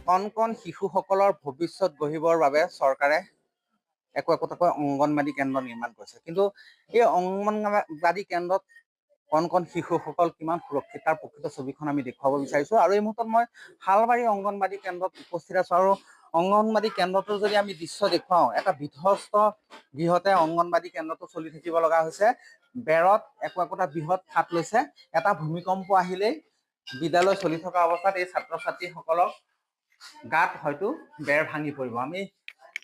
কণ কণ শিশুসকলৰ ভৱিষ্যত গঢ়িবৰ বাবে চৰকাৰে একোটাকৈ অংগনবাদী কেন্দ্ৰ নিৰ্মাণ কৰিছে। কিন্তু এই অংগনবাদী কেন্দ্ৰত কণ কণ শিশুসকল কিমান সুৰক্ষিত তাৰ প্ৰকৃত ছবিখন আমি দেখুৱাব বিচাৰিছোঁ। আৰু এই মুহূৰ্তত মই শালবাৰী অংগনবাদী কেন্দ্ৰত উপস্থিত আছোঁ। আৰু অংগনবাদী কেন্দ্ৰটোৰ যদি আমি দৃশ্য দেখুৱাওঁ, এটা বিধ্বস্ত গৃহতে অংগনবাদী কেন্দ্ৰটো চলি থাকিব লগা হৈছে। বেৰত একোটা বৃহৎ ফাট লৈছে। এটা ভূমিকম্প আহিলেই বিদ্যালয় চলি থকা অৱস্থাত এই ছাত্ৰ ছাত্ৰীসকলক গাত হয়তো বেৰ ভাঙি পৰিব। আমি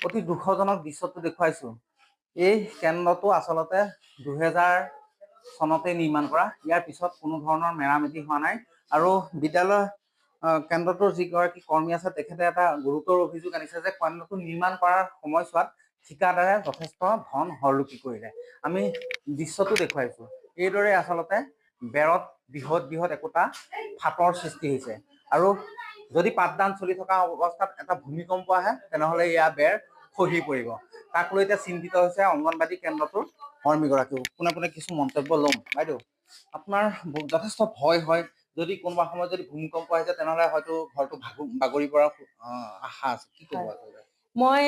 অতি দুখজনক দৃশ্যটো দেখুৱাইছোঁ। এই কেন্দ্ৰটো আচলতে 2000 চনতে নিৰ্মাণ কৰা। ইয়াৰ পিছত কোনো ধৰণৰ মেৰামতি হোৱা নাই। আৰু বিদ্যালয় কেন্দ্ৰটোৰ যিগৰাকী কৰ্মী আছে তেখেতে এটা গুৰুতৰ অভিযোগ আনিছে যে কেন্দ্ৰটো নিৰ্মাণ কৰাৰ সময়ছোৱাত ঠিকাদাৰে যথেষ্ট ধন হৰলুকি কৰিলে। আমি দৃশ্যটো দেখুৱাইছোঁ। এইদৰে আচলতে বেৰত বৃহৎ একোটা ফাটৰ সৃষ্টি হৈছে। আৰু যদি পাঠদান চলি থকা অৱস্থাত এটা ভূমিকম্প আহে তেনেহ'লে ইয়াৰ বেৰ খহি পৰিব। তাক লৈ এতিয়া চিন্তিত হৈছে অংগনবাদী কেন্দ্ৰটোৰ কৰ্মীগৰাকীও। পোনে কিছু মন্তব্য ল'ম। বাইদেউ, আপোনাৰ যথেষ্ট ভয় হয় যদি কোনোবা সময়ত যদি ভূমিকম্প আহিছে তেনেহ'লে হয়তো ঘৰটো বাগৰি পৰাৰ আশা আছে, কি ক'ব? মই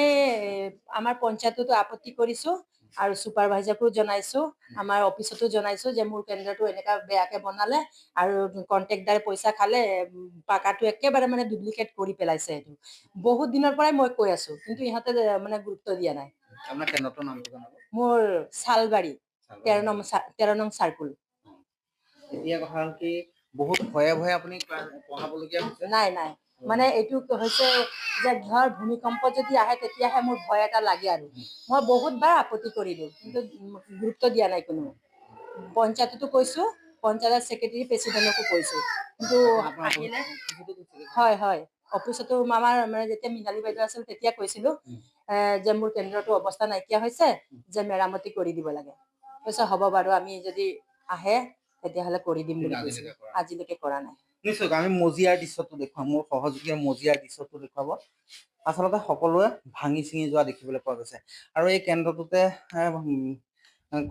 আমাৰ পঞ্চায়ততো আপত্তি কৰিছোঁ আৰু ছুপাৰভাইজাৰকো জনাইছোঁ, আমাৰ অফিচতো জনাইছোঁ যে মোৰ কেন্দ্ৰটো এনেকুৱা বেয়াকৈ বনালে আৰু কণ্ট্ৰেক্টাৰে পইচা খালে, পাকাটো একেবাৰে মানে ডুপ্লিকেট কৰি পেলাইছে। এইটো বহুত দিনৰ পৰাই মই কৈ আছোঁ, কিন্তু ইহঁতে মানে গুৰুত্ব দিয়া নাই। আপোনাৰ কেন্দ্ৰটোৰ নামটো জনাব। মোৰ শালবাৰী 13 নং চাৰ্কুল। এতিয়া কথা হ'ল কি, বহুত ভয়ে আপুনি পঢ়াবলগীয়া হৈছে? নাই মানে এইটো হৈছে যে ধৰ ভূমিকম্প যদি আহে তেতিয়াহে মোৰ ভয় এটা লাগে। আৰু মই বহুতবাৰ আপত্তি কৰিলোঁ, কিন্তু গুৰুত্ব দিয়া নাই কোনো। পঞ্চায়ততো কৈছোঁ, পঞ্চায়তৰ ছেক্ৰেটাৰী প্ৰেচিডেণ্টকো কৈছোঁ, কিন্তু আহিলে। হয় অফিচতো আমাৰ মানে যেতিয়া মৃণালী বাইদেউ আছিল তেতিয়া কৈছিলোঁ যে মোৰ কেন্দ্ৰটো অৱস্থা নাইকিয়া হৈছে, যে মেৰামতি কৰি দিব লাগে। কৈছে হ'ব বাৰু, আমি যদি আহে তেতিয়াহ'লে কৰি দিম বুলি কৈছোঁ। আজিলৈকে কৰা নাই। নিশ্চয় আমি মজিয়াৰ দৃশ্যটো দেখুৱাম, মোৰ সহযোগীয়ে মজিয়াৰ দৃশ্যটো দেখুৱাব। আচলতে সকলোৱে ভাঙি চিঙি যোৱা দেখিবলৈ পোৱা গৈছে। আৰু এই কেন্দ্ৰটোতে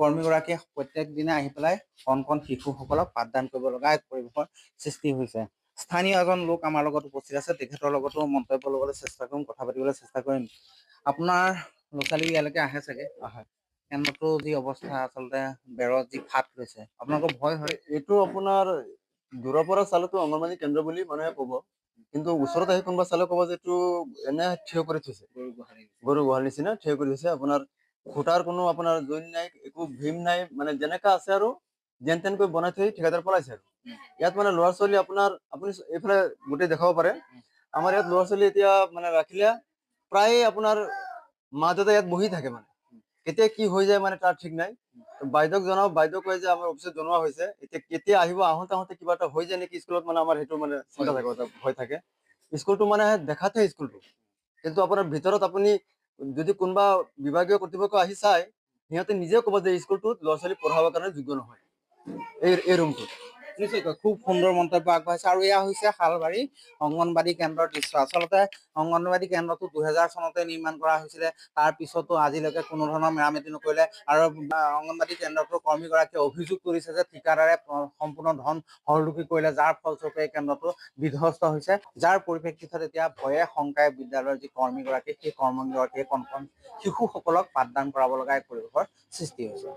কৰ্মীগৰাকীয়ে প্ৰত্যেক দিনে আহি পেলাই কণ কণ শিশুসকলক পাঠদান কৰিব লগা এক পৰিৱেশৰ সৃষ্টি হৈছে। স্থানীয় এজন লোক আমাৰ লগত উপস্থিত আছে, তেখেতৰ লগতো মন্তব্য ল'বলৈ চেষ্টা কৰিম, কথা পাতিবলৈ চেষ্টা কৰিম। আপোনাৰ ল'ৰা ছোৱালী ইয়ালৈকে আহে চাগে? আহে। কেন্দ্ৰটো যি অৱস্থা, আচলতে বেৰত যি ফাট লৈছে, আপোনালোকৰ ভয় হয়? এইটো আপোনাৰ দূৰৰ পৰা চালেতো অংগনবাদী কেন্দ্ৰ বুলি মানুহে ক'ব, কিন্তু ওচৰত আহি কোনোবা চালে ক'ব যে এইটো এনে থিয় কৰি থৈছে, গৰু গোহালি নিচিনা থিয় কৰি থৈছে। আপোনাৰ খুঁটাৰ কোনো আপোনাৰ জইন নাই, একো ভীম নাই, মানে যেনেকা আছে আৰু যেন তেনকৈ বনাই থৈ ঠিকাদাৰ পলাইছে। আৰু ইয়াত মানে ল'ৰা ছোৱালী আপুনি এইফালে গোটেই দেখাব পাৰে, আমাৰ ইয়াত ল'ৰা ছোৱালী এতিয়া মানে ৰাখিলে প্ৰায় আপোনাৰ মা দেউতা ইয়াত বহি থাকে, মানে কেতিয়া কি হৈ যায় মানে তাৰ ঠিক নাই। বাইদেউক জনাও, বাইদেউ কয় যে আমাৰ অফিচত জনোৱা হৈছে, এতিয়া কেতিয়া আহিব, আহোঁতে কিবা এটা হৈ যায় নেকি স্কুলত, মানে আমাৰ সেইটো মানে চিন্তা থাকে, ভয় থাকে। স্কুলটো মানে দেখাতে স্কুলটো, কিন্তু আপোনাৰ ভিতৰত আপুনি যদি কোনোবা বিভাগীয় কৰ্তৃপক্ষ আহি চাই, সিহঁতে নিজে ক'ব যে স্কুলটোত ল'ৰা ছোৱালী পঢ়াবৰ কাৰণে যোগ্য নহয় এই ৰুমটোত। নিশ্চয়কৈ খুব সুন্দৰ মন্তব্য আগবঢ়াইছে। আৰু এয়া হৈছে শালবাৰী অংগনবাদী কেন্দ্ৰৰ দৃশ্য। আচলতে অংগনবাদী কেন্দ্ৰটো 2000 চনতে নিৰ্মাণ কৰা হৈছিলে। তাৰ পিছতো আজিলৈকে কোনো ধৰণৰ মেৰামতি নকৰিলে। আৰু অংগনবাদী কেন্দ্ৰটোৰ কৰ্মীগৰাকীয়ে অভিযোগ কৰিছে যে ঠিকাদাৰে সম্পূৰ্ণ ধন হৰলুকি কৰিলে, যাৰ ফলস্বৰূপে এই কেন্দ্ৰটো বিধ্বস্ত হৈছে। যাৰ পৰিপ্ৰেক্ষিতত এতিয়া ভয়ে শংকাই বিদ্যালয়ৰ যি কৰ্মীগৰাকী, সেই কৰ্মীগৰাকীয়ে কণ কণ শিশুসকলক পাঠদান কৰাব লগা এক পৰিৱেশৰ সৃষ্টি হৈছে।